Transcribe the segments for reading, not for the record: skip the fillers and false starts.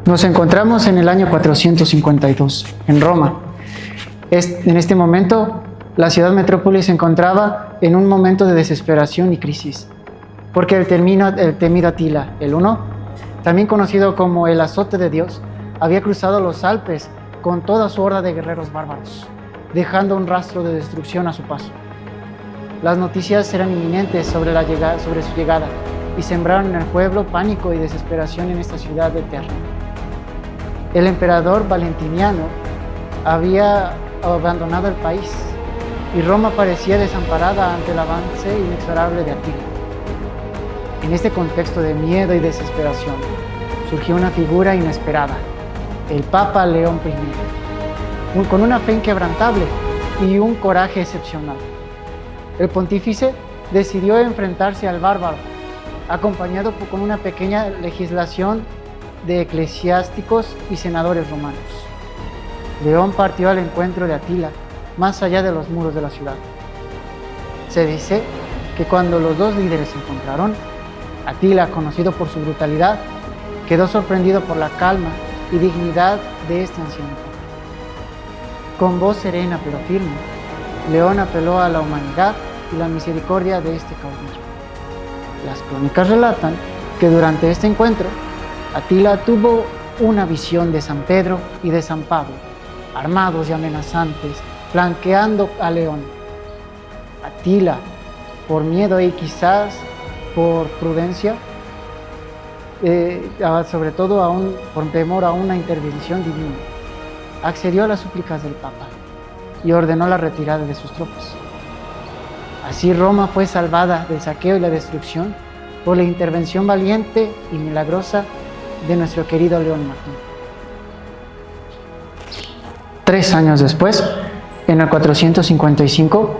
Nos encontramos en el año 452, en Roma. En este momento, la ciudad metrópoli se encontraba en un momento de desesperación y crisis, porque el temido Atila, el Huno, también conocido como el azote de Dios, había cruzado los Alpes con toda su horda de guerreros bárbaros, dejando un rastro de destrucción a su paso. Las noticias eran inminentes sobre su llegada y sembraron en el pueblo pánico y desesperación en esta ciudad eterna. El emperador Valentiniano había abandonado el país y Roma parecía desamparada ante el avance inexorable de Atila. En este contexto de miedo y desesperación surgió una figura inesperada, el Papa León I, con una fe inquebrantable y un coraje excepcional. El pontífice decidió enfrentarse al bárbaro, acompañado con una pequeña legislación de eclesiásticos y senadores romanos. León partió al encuentro de Atila, más allá de los muros de la ciudad. Se dice que cuando los dos líderes se encontraron, Atila, conocido por su brutalidad, quedó sorprendido por la calma y dignidad de este anciano. Con voz serena pero firme, León apeló a la humanidad y la misericordia de este caudillo. Las crónicas relatan que durante este encuentro, Atila tuvo una visión de San Pedro y de San Pablo, armados y amenazantes, flanqueando a León. Atila, por miedo y quizás por prudencia, sobre todo por temor a una intervención divina, accedió a las súplicas del Papa y ordenó la retirada de sus tropas. Así Roma fue salvada del saqueo y la destrucción por la intervención valiente y milagrosa de nuestro querido León Magno. 3 años después, en el 455,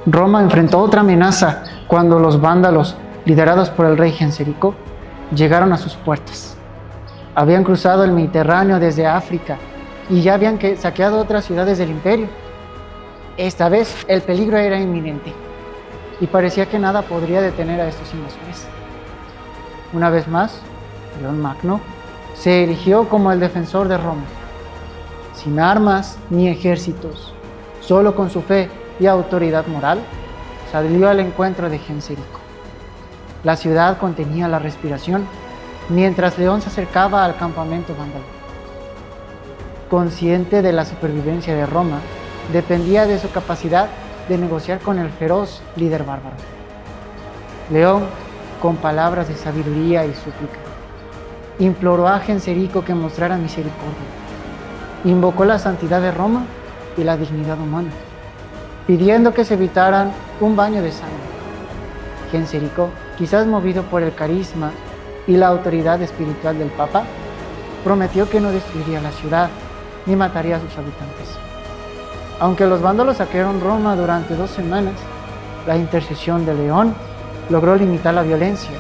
Roma enfrentó otra amenaza cuando los vándalos, liderados por el rey Genserico, llegaron a sus puertas. Habían cruzado el Mediterráneo desde África y ya habían saqueado otras ciudades del imperio. Esta vez el peligro era inminente y parecía que nada podría detener a estos invasores. Una vez más, León Magno se erigió como el defensor de Roma. Sin armas ni ejércitos, solo con su fe y autoridad moral, salió al encuentro de Genserico. La ciudad contenía la respiración mientras León se acercaba al campamento vándalo. Consciente de la supervivencia de Roma, dependía de su capacidad de negociar con el feroz líder bárbaro. León, con palabras de sabiduría y súplica, imploró a Genserico que mostrara misericordia. Invocó la santidad de Roma y la dignidad humana, pidiendo que se evitaran un baño de sangre. Genserico, quizás movido por el carisma y la autoridad espiritual del Papa, prometió que no destruiría la ciudad ni mataría a sus habitantes. Aunque los vándalos saquearon Roma durante 2 semanas, la intercesión de León logró limitar la violencia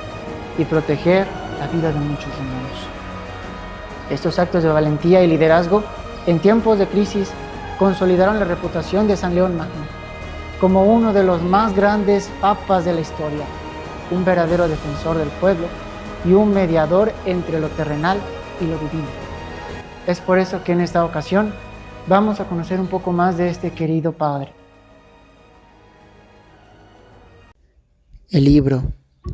y proteger la vida de muchos romanos. Estos actos de valentía y liderazgo en tiempos de crisis consolidaron la reputación de San León Magno como uno de los más grandes papas de la historia, un verdadero defensor del pueblo y un mediador entre lo terrenal y lo divino. Es por eso que en esta ocasión vamos a conocer un poco más de este querido padre. El libro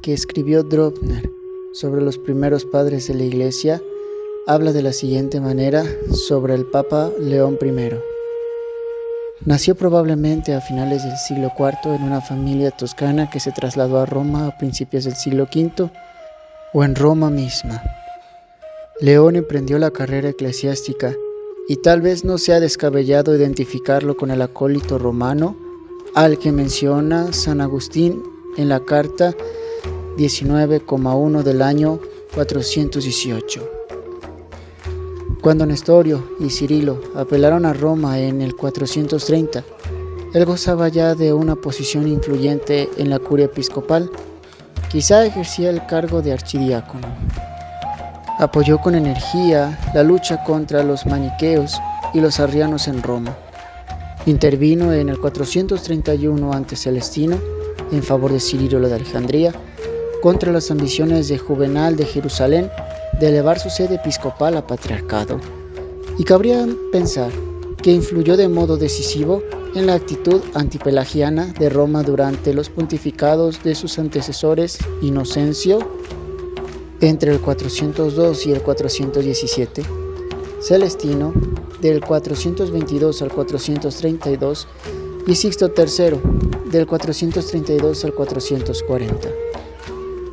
que escribió Dróbner sobre los primeros padres de la Iglesia habla de la siguiente manera sobre el Papa León I. Nació probablemente a finales del siglo IV en una familia toscana que se trasladó a Roma a principios del siglo V o en Roma misma. León emprendió la carrera eclesiástica y tal vez no sea descabellado identificarlo con el acólito romano al que menciona San Agustín en la carta 19,1 del año 418. Cuando Nestorio y Cirilo apelaron a Roma en el 430, él gozaba ya de una posición influyente en la curia episcopal. Quizá ejercía el cargo de archidiácono. Apoyó con energía la lucha contra los maniqueos y los arrianos en Roma. Intervino en el 431 a.C. en favor de Cirilo de Alejandría, contra las ambiciones de Juvenal de Jerusalén de elevar su sede episcopal a patriarcado, y cabría pensar que influyó de modo decisivo en la actitud antipelagiana de Roma durante los pontificados de sus antecesores Inocencio entre el 402 y el 417, Celestino del 422 al 432 y Sixto III del 432 al 440.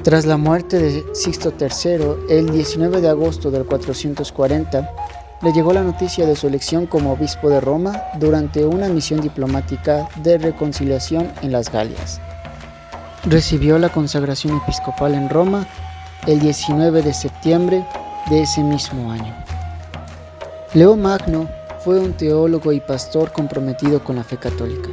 Tras la muerte de Sixto III, el 19 de agosto del 440, le llegó la noticia de su elección como obispo de Roma durante una misión diplomática de reconciliación en las Galias. Recibió la consagración episcopal en Roma el 19 de septiembre de ese mismo año. León Magno fue un teólogo y pastor comprometido con la fe católica.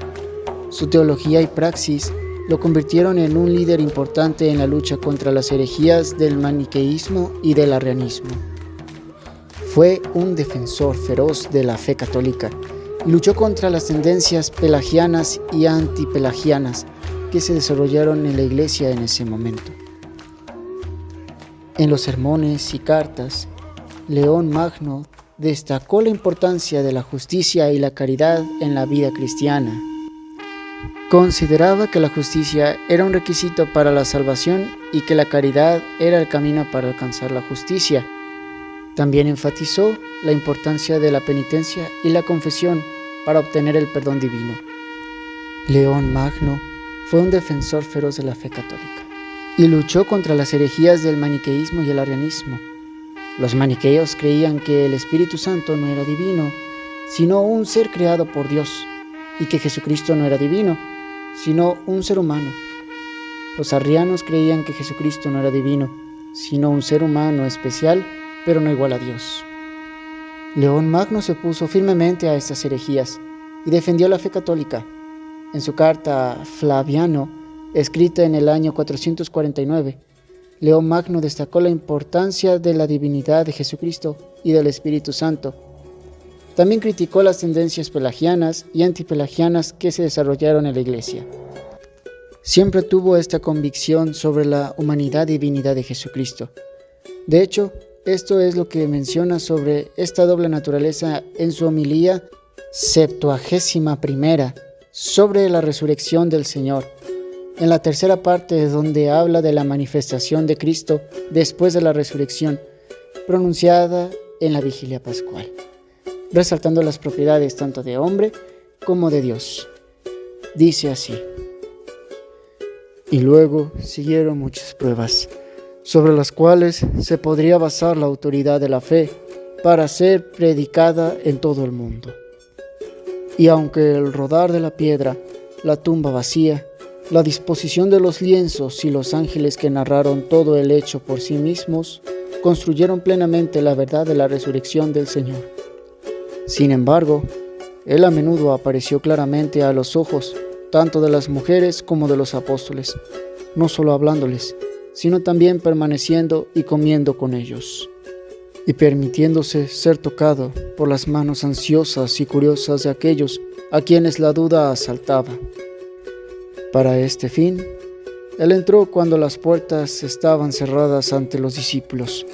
Su teología y praxis lo convirtieron en un líder importante en la lucha contra las herejías del maniqueísmo y del arrianismo. Fue un defensor feroz de la fe católica y luchó contra las tendencias pelagianas y antipelagianas que se desarrollaron en la Iglesia en ese momento. En los sermones y cartas, León Magno destacó la importancia de la justicia y la caridad en la vida cristiana. Consideraba que la justicia era un requisito para la salvación y que la caridad era el camino para alcanzar la justicia. También enfatizó la importancia de la penitencia y la confesión para obtener el perdón divino. León Magno fue un defensor feroz de la fe católica y luchó contra las herejías del maniqueísmo y el arrianismo. Los maniqueos creían que el Espíritu Santo no era divino, sino un ser creado por Dios, y que Jesucristo no era divino, sino un ser humano. Los arrianos creían que Jesucristo no era divino, sino un ser humano especial, pero no igual a Dios. León Magno se opuso firmemente a estas herejías y defendió la fe católica. En su carta a Flaviano, escrita en el año 449, León Magno destacó la importancia de la divinidad de Jesucristo y del Espíritu Santo. También criticó las tendencias pelagianas y antipelagianas que se desarrollaron en la Iglesia. Siempre tuvo esta convicción sobre la humanidad y divinidad de Jesucristo. De hecho, esto es lo que menciona sobre esta doble naturaleza en su homilía 71 sobre la resurrección del Señor, en la tercera parte donde habla de la manifestación de Cristo después de la resurrección, pronunciada en la vigilia pascual, resaltando las propiedades tanto de hombre como de Dios. Dice así: y luego siguieron muchas pruebas, sobre las cuales se podría basar la autoridad de la fe para ser predicada en todo el mundo. Y aunque el rodar de la piedra, la tumba vacía, la disposición de los lienzos y los ángeles que narraron todo el hecho por sí mismos, construyeron plenamente la verdad de la resurrección del Señor. Sin embargo, Él a menudo apareció claramente a los ojos, tanto de las mujeres como de los apóstoles, no solo hablándoles, sino también permaneciendo y comiendo con ellos, y permitiéndose ser tocado por las manos ansiosas y curiosas de aquellos a quienes la duda asaltaba. Para este fin, Él entró cuando las puertas estaban cerradas ante los discípulos,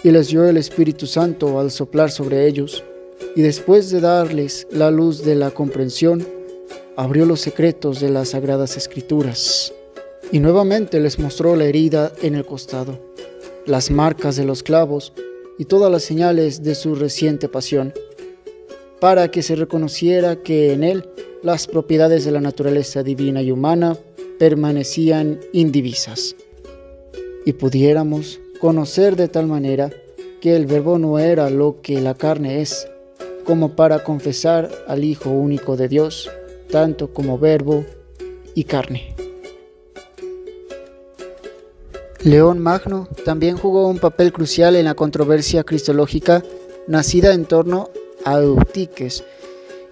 y les dio el Espíritu Santo al soplar sobre ellos, y después de darles la luz de la comprensión, abrió los secretos de las Sagradas Escrituras, y nuevamente les mostró la herida en el costado, las marcas de los clavos y todas las señales de su reciente pasión, para que se reconociera que en Él las propiedades de la naturaleza divina y humana permanecían indivisas, y pudiéramos conocer de tal manera que el Verbo no era lo que la carne es, como para confesar al Hijo único de Dios, tanto como Verbo y carne. León Magno también jugó un papel crucial en la controversia cristológica nacida en torno a Eutiques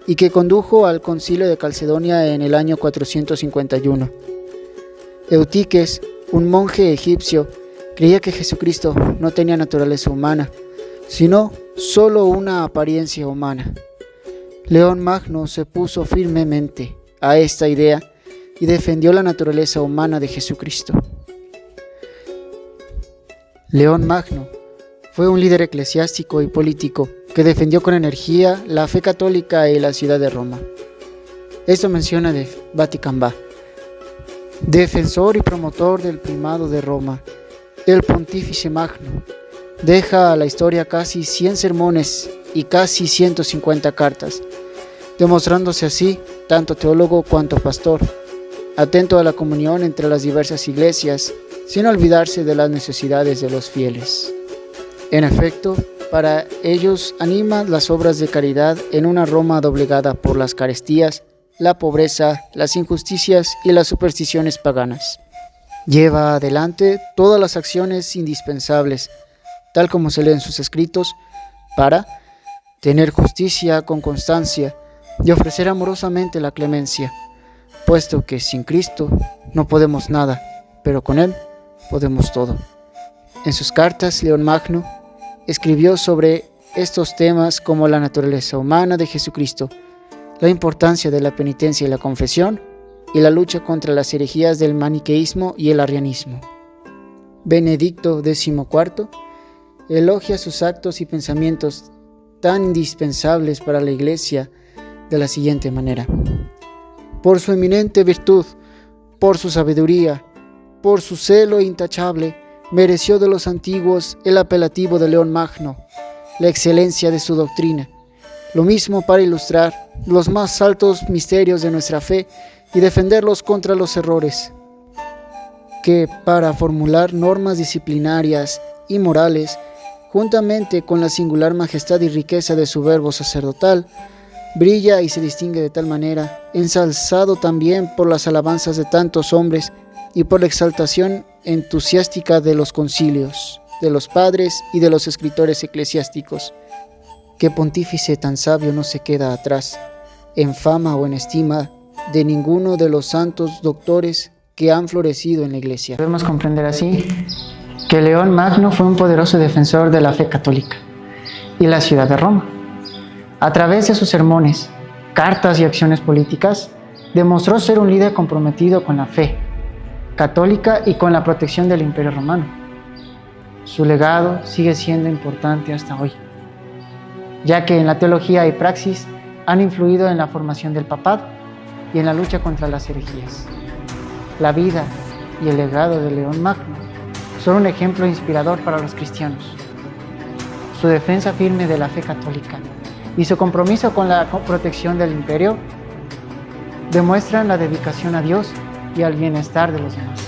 y que condujo al Concilio de Calcedonia en el año 451. Eutiques, un monje egipcio, creía que Jesucristo no tenía naturaleza humana, sino solo una apariencia humana. León Magno se opuso firmemente a esta idea y defendió la naturaleza humana de Jesucristo. León Magno Fue un líder eclesiástico y político que defendió con energía la fe católica y la ciudad de Roma. Esto menciona de Vatican Va. Defensor y promotor del primado de Roma, el Pontífice Magno, deja a la historia casi 100 sermones y casi 150 cartas, demostrándose así tanto teólogo cuanto pastor, atento a la comunión entre las diversas iglesias, sin olvidarse de las necesidades de los fieles. En efecto, para ellos anima las obras de caridad en una Roma doblegada por las carestías, la pobreza, las injusticias y las supersticiones paganas. Lleva adelante todas las acciones indispensables, tal como se lee en sus escritos, para tener justicia con constancia y ofrecer amorosamente la clemencia, puesto que sin Cristo no podemos nada, pero con Él podemos todo. En sus cartas, León Magno escribió sobre estos temas como la naturaleza humana de Jesucristo, la importancia de la penitencia y la confesión, y la lucha contra las herejías del maniqueísmo y el arrianismo. Benedicto XIV elogia sus actos y pensamientos tan indispensables para la Iglesia de la siguiente manera: por su eminente virtud, por su sabiduría, por su celo intachable, mereció de los antiguos el apelativo de León Magno, la excelencia de su doctrina, lo mismo para ilustrar los más altos misterios de nuestra fe y defenderlos contra los errores, que para formular normas disciplinarias y morales, juntamente con la singular majestad y riqueza de su verbo sacerdotal, brilla y se distingue de tal manera, ensalzado también por las alabanzas de tantos hombres y por la exaltación entusiástica de los concilios, de los padres y de los escritores eclesiásticos, que pontífice tan sabio no se queda atrás, en fama o en estima, de ninguno de los santos doctores que han florecido en la Iglesia. Debemos comprender así que León Magno fue un poderoso defensor de la fe católica y la ciudad de Roma. A través de sus sermones, cartas y acciones políticas, demostró ser un líder comprometido con la fe católica y con la protección del Imperio Romano. Su legado sigue siendo importante hasta hoy, ya que en la teología y praxis han influido en la formación del papado y en la lucha contra las herejías. La vida y el legado de León Magno son un ejemplo inspirador para los cristianos. Su defensa firme de la fe católica y su compromiso con la protección del imperio demuestran la dedicación a Dios y al bienestar de los demás.